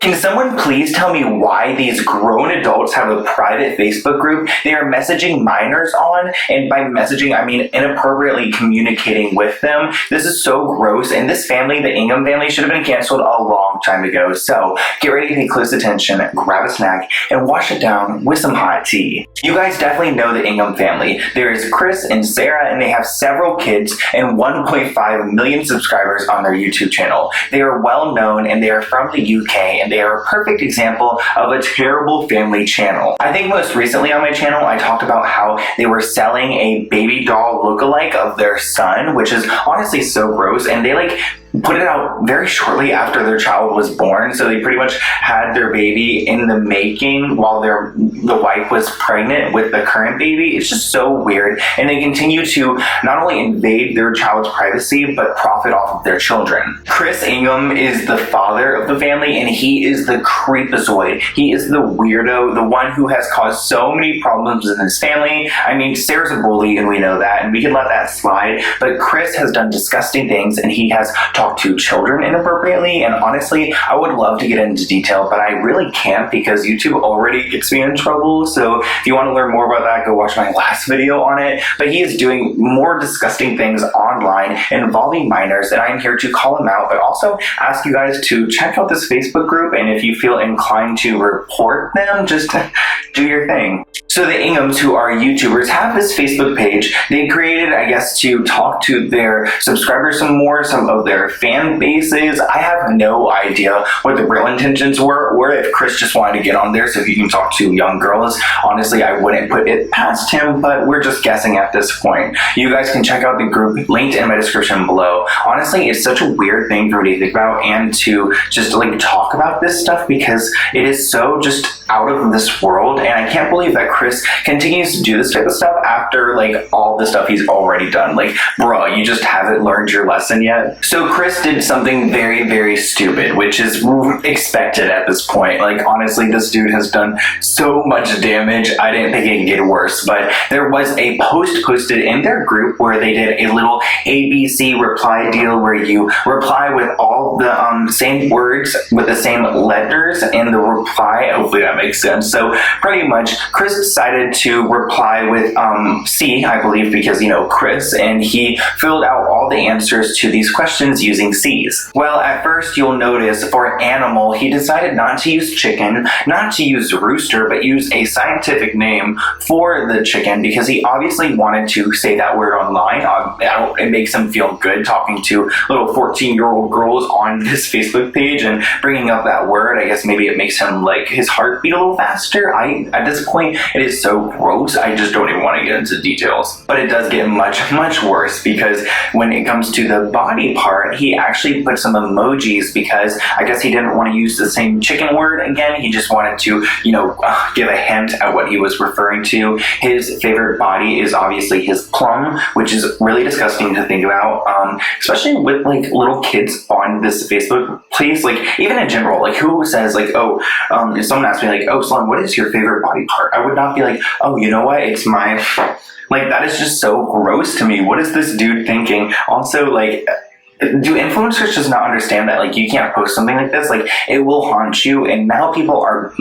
Can someone please tell me why these grown adults have a private Facebook group they are messaging minors on? And by messaging, I mean inappropriately communicating with them. This is so gross, and this family, the Ingham family, should have been canceled a long time ago. So get ready to pay close attention, grab a snack, and wash it down with some hot tea. You guys definitely know the Ingham family. There is Chris and Sarah, and they have several kids and 1.5 million subscribers on their YouTube channel. They are well known, and they are from the UK, and they are a perfect example of a terrible family channel. I think most recently on my channel, I talked about how they were selling a baby doll lookalike of their son, which is honestly so gross, and they put it out very shortly after their child was born, so they pretty much had their baby in the making while the wife was pregnant with the current baby. It's just so weird, and they continue to not only invade their child's privacy, but profit off of their children. Chris Ingham is the father of the family, and he is the creepazoid. He is the weirdo, the one who has caused so many problems in his family. I mean, Sarah's a bully, and we know that, and we can let that slide, but Chris has done disgusting things, and he has talked to children inappropriately, and honestly, I would love to get into detail, but I really can't because YouTube already gets me in trouble. So if you want to learn more about that, go watch my last video on it. But he is doing more disgusting things online involving minors, and I'm here to call him out, but also ask you guys to check out this Facebook group, and if you feel inclined to report them, just do your thing. So the Inghams, who are YouTubers, have this Facebook page they created, I guess, to talk to their subscribers some more, some of their fan bases. I have no idea what the real intentions were, or if Chris just wanted to get on there so he can talk to young girls. Honestly, I wouldn't put it past him, but we're just guessing at this point. You guys can check out the group linked in my description below. Honestly, it's such a weird thing for me to think about and to just talk about this stuff because it is so just out of this world, and I can't believe that Chris continues to do this type of stuff after all the stuff he's already done. Bro, you just haven't learned your lesson yet. So Chris did something very, very stupid, which is expected at this point. Honestly, this dude has done so much damage, I didn't think it could get worse, but there was a post posted in their group where they did a little ABC reply deal where you reply with all the same words with the same letters in the reply. Hopefully that makes sense. So pretty much Chris decided to reply with C, I believe, because Chris, and he filled out all the answers to these questions using C's. Well, at first you'll notice for animal, he decided not to use chicken, not to use rooster, but use a scientific name for the chicken because he obviously wanted to say that word online. It makes him feel good talking to little 14-year-old girls on this Facebook page and bringing up that word. I guess maybe it makes him his heart beat a little faster. At this point, it is so gross, I just don't even want to get into details. But it does get much, much worse because when it comes to the body part, he actually put some emojis because I guess he didn't want to use the same chicken word again. He just wanted to, give a hint at what he was referring to. His favorite body is obviously his plum, which is really disgusting to think about, especially with little kids on this Facebook place. Even in general, who says if someone asked me oh, Sloan, what is your favorite body part? I would not be oh, you know what, it's my that is just so gross to me. What is this dude thinking? Also, do influencers just not understand that you can't post something like this? It will haunt you, and now people are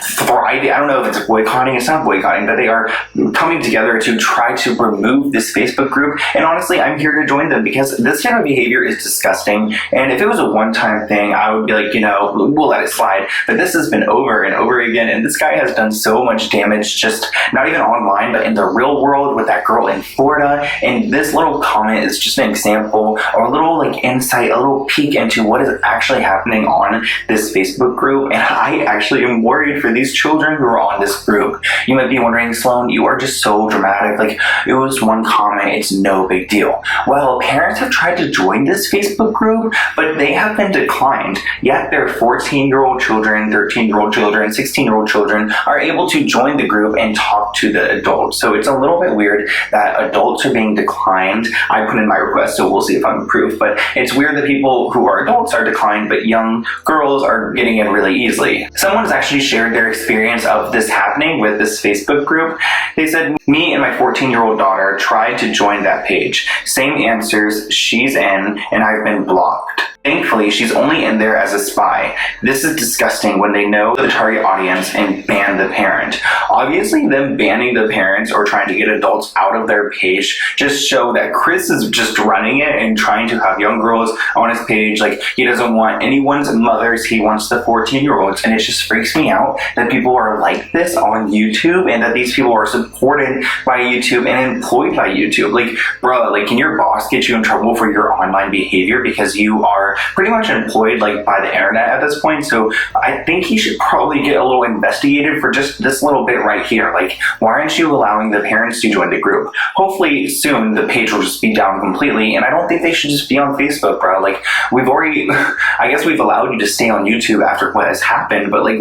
thriving. I don't know if it's boycotting, it's not boycotting, but they are coming together to try to remove this Facebook group, and honestly, I'm here to join them because this kind of behavior is disgusting, and if it was a one-time thing, I would be we'll let it slide, but this has been over and over again, and this guy has done so much damage, just not even online, but in the real world with that girl in Florida, and this little comment is just an example, or a little insight, a little peek into what is actually happening on this Facebook group, and I actually am worried for these children who are on this group. You might be wondering, Sloan, you are just so dramatic. It was one comment, it's no big deal. Well, parents have tried to join this Facebook group, but they have been declined. Yet their 14-year-old children, 13-year-old children, 16-year-old children are able to join the group and talk to the adults. So it's a little bit weird that adults are being declined. I put in my request, so we'll see if I'm approved, but it's weird that people who are adults are declined, but young girls are getting in really easily. Someone has actually shared their experience of this happening with this Facebook group. They said, me and my 14-year-old daughter tried to join that page. Same answers, she's in, and I've been blocked. Thankfully, she's only in there as a spy. This is disgusting when they know the target audience and ban the parent. Obviously, them banning the parents or trying to get adults out of their page just show that Chris is just running it and trying to have young girls on his page. Like, he doesn't want anyone's mothers, he wants the 14-year-olds, and it just freaks me out that people are like this on YouTube and that these people are supported by YouTube and employed by YouTube. Like, bro, like, can your boss get you in trouble for your online behavior because you are pretty much employed like by the internet at this point? So I think he should probably get a little investigated for just this little bit right here. Like, why aren't you allowing the parents to join the group? Hopefully soon the page will just be down completely, and I don't think they should just be on Facebook, bro. Like, we've already, I guess we've allowed you to stay on YouTube after what has happened, but like,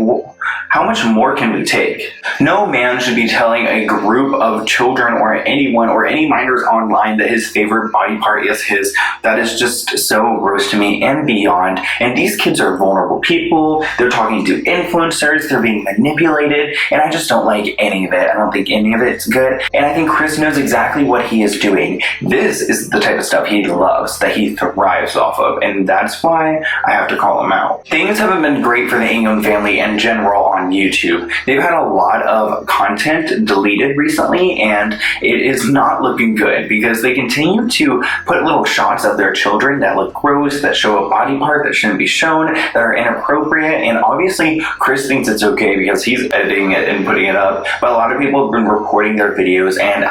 how much more can we take? No man should be telling a group of children or anyone or any minors online that his favorite body part is his. That is just so gross to me and beyond. And these kids are vulnerable people. They're talking to influencers. They're being manipulated. And I just don't like any of it. I don't think any of it's good. And I think Chris knows exactly what he is doing. This is the type of stuff he loves, that he thrives off of. And that's why I have to call him out. Things haven't been great for the Ingham family in general on YouTube. They've had a lot of content deleted recently, and it is not looking good because they continue to put little shots of their children that look gross, that show a body part that shouldn't be shown, that are inappropriate. And obviously Chris thinks it's okay because he's editing it and putting it up, but a lot of people have been reporting their videos. And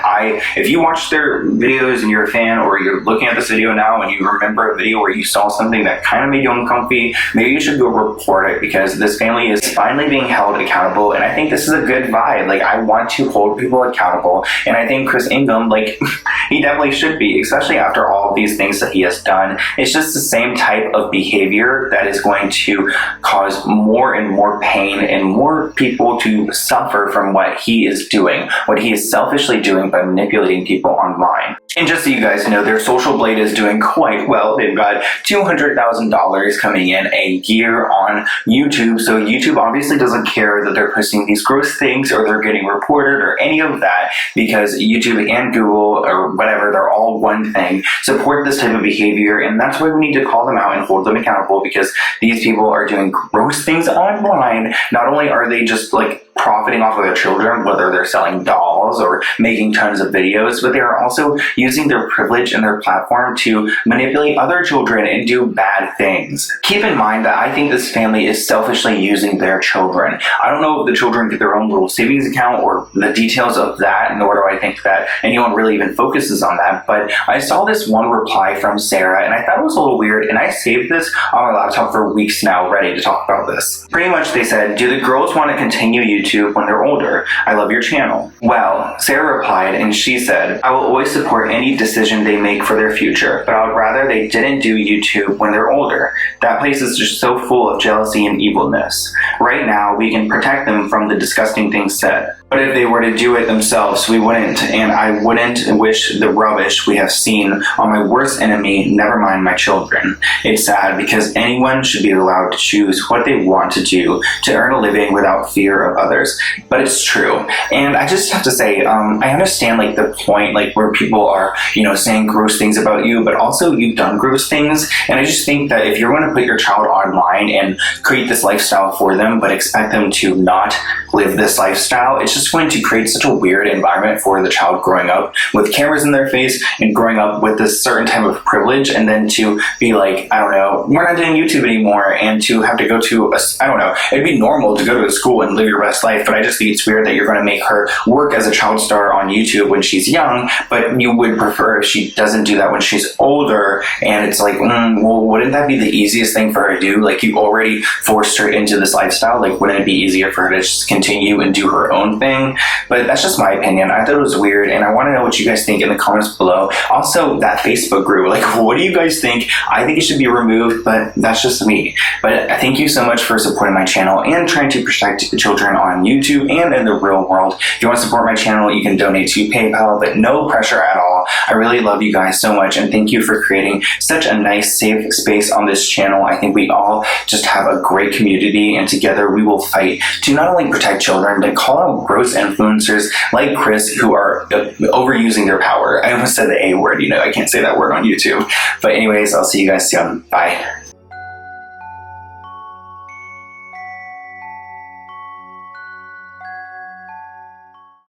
if you watch their videos and you're a fan, or you're looking at this video now and you remember a video where you saw something that kind of made you uncomfy, maybe you should go report it, because this family is finally being held accountable. And I think this is a good vibe. Like, I want to hold people accountable, and I think Chris Ingham, like, he definitely should be, especially after all of these things that he has done. It's just the same type of behavior that is going to cause more and more pain and more people to suffer from what he is doing, what he is selfishly doing by manipulating people online. And just so you guys know, their social blade is doing quite well. They've got $200,000 coming in a year on YouTube. So YouTube obviously doesn't care that they're posting these gross things or they're getting reported or any of that, because YouTube and Google or whatever, they're all one thing, support this type of behavior. And that's why we need to call them out and hold them accountable, because these people are doing gross things online. Not only are they just like profiting off of their children, whether they're selling dolls or making tons of videos, but they are also using their privilege and their platform to manipulate other children and do bad things. Keep in mind that I think this family is selfishly using their children. I don't know if the children get their own little savings account or the details of that, nor do I think that anyone really even focuses on that, but I saw this one reply from Sarah and I thought it was a little weird, and I saved this on my laptop for weeks now, ready to talk about this. Pretty much they said, "Do the girls want to continue YouTube when they're older? I love your channel." Well, Sarah replied and she said, "I will always support any decision they make for their future, but I would rather they didn't do YouTube when they're older. That place is just so full of jealousy and evilness. Right now, we can protect them from the disgusting things said. But if they were to do it themselves, we wouldn't, and I wouldn't wish the rubbish we have seen on my worst enemy, never mind my children. It's sad because anyone should be allowed to choose what they want to do to earn a living without fear of others." But it's true. And I just have to say, I understand like the point, like where people are, saying gross things about you, but also you've done gross things. And I just think that if you're going to put your child online and create this lifestyle for them, but expect them to not live this lifestyle, it's just going to create such a weird environment for the child growing up with cameras in their face and growing up with this certain type of privilege, and then to be like, I don't know, we're not doing YouTube anymore, and to have to go to I don't know, it'd be normal to go to a school and live your best life, but I just think it's weird that you're going to make her work as a child star on YouTube when she's young, but you would prefer if she doesn't do that when she's older. And it's like, well, wouldn't that be the easiest thing for her to do? Like, you already forced her into this lifestyle. Like, wouldn't it be easier for her to just continue and do her own thing? But that's just my opinion. I thought it was weird, and I want to know what you guys think in the comments below. Also, that Facebook group, like, what do you guys think? I think it should be removed, but that's just me. But thank you so much for supporting my channel and trying to protect the children on YouTube and in the real world. If you want to support my channel, you can donate to PayPal, but no pressure at all. I really love you guys so much, and thank you for creating such a nice, safe space on this channel. I think we all just have a great community, and together we will fight to not only protect children, but call out gross influencers like Chris who are overusing their power. I almost said the A word, I can't say that word on YouTube. But anyways, I'll see you guys soon. Bye.